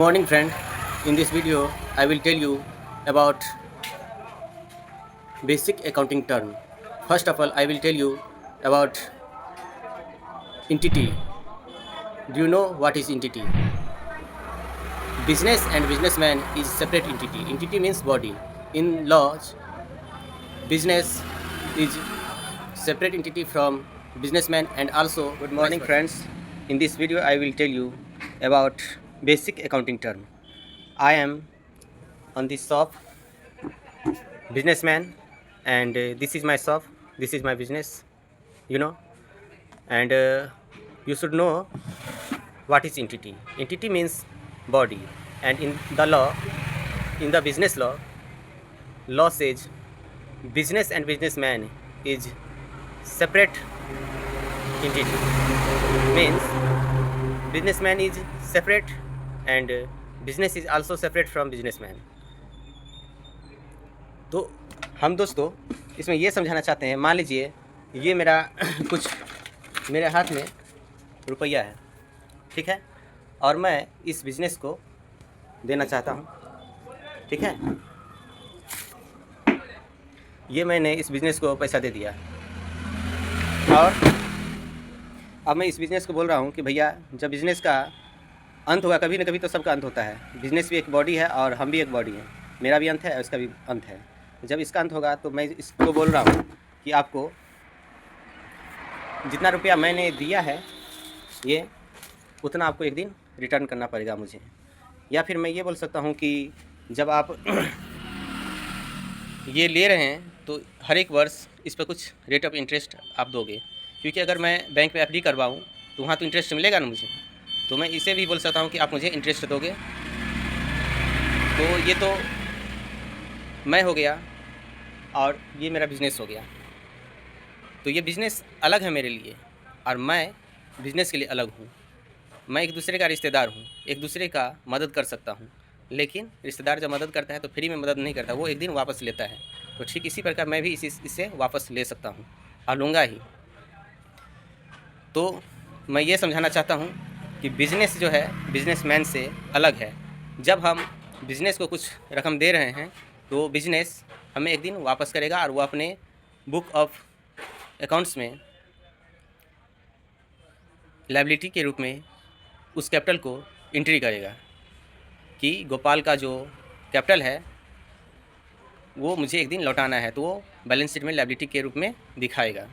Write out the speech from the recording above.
Morning friend, in this video I will tell you about basic accounting term. First of all I will tell you about entity. Do you know what is entity? Business and businessman is separate entity. Entity means body. In laws, business is separate entity from businessman and also good morning friends. In this video I will tell you about basic accounting term. I am on this shop businessman and this is my shop, this is my business, you know. And you should know what is entity. Entity means body, and in the law, in the business law says business and businessman is separate entity. Means businessman is separate and business is also separate from businessman. तो हम दोस्तों इसमें ये समझाना चाहते हैं, मान लीजिए ये मेरा कुछ मेरे हाथ में रुपया है, ठीक है, और मैं इस बिज़नेस को देना चाहता हूँ, ठीक है। ये मैंने इस बिज़नेस को पैसा दे दिया और अब मैं इस बिज़नेस को बोल रहा हूँ कि भैया जब बिज़नेस का अंत होगा, कभी ना कभी तो सबका अंत होता है। बिज़नेस भी एक बॉडी है और हम भी एक बॉडी हैं, मेरा भी अंत है और इसका भी अंत है। जब इसका अंत होगा तो मैं इसको बोल रहा हूँ कि आपको जितना रुपया मैंने दिया है ये उतना आपको एक दिन रिटर्न करना पड़ेगा मुझे। या फिर मैं ये बोल सकता हूँ कि जब आप ये ले रहे हैं तो हर एक वर्ष इस पर कुछ रेट ऑफ इंटरेस्ट आप दोगे, क्योंकि अगर मैं बैंक में एफडी करवाऊँ तो वहाँ तो इंटरेस्ट मिलेगा ना मुझे, तो मैं इसे भी बोल सकता हूँ कि आप मुझे इंटरेस्ट दोगे। तो ये तो मैं हो गया और ये मेरा बिज़नेस हो गया। तो ये बिज़नेस अलग है मेरे लिए और मैं बिज़नेस के लिए अलग हूँ। मैं एक दूसरे का रिश्तेदार हूँ, एक दूसरे का मदद कर सकता हूँ, लेकिन रिश्तेदार जब मदद करता है तो फ्री में मदद नहीं करता, वो एक दिन वापस लेता है। तो ठीक इसी प्रकार मैं भी इससे वापस ले सकता हूँ और लूँगा ही। तो मैं ये समझाना चाहता हूँ कि बिज़नेस जो है बिज़नेसमैन से अलग है। जब हम बिज़नेस को कुछ रकम दे रहे हैं तो बिज़नेस हमें एक दिन वापस करेगा और वो अपने बुक ऑफ अकाउंट्स में लायबिलिटी के रूप में उस कैपिटल को एंट्री करेगा कि गोपाल का जो कैपिटल है वो मुझे एक दिन लौटाना है, तो वो बैलेंस शीट में लायबिलिटी के रूप में दिखाएगा।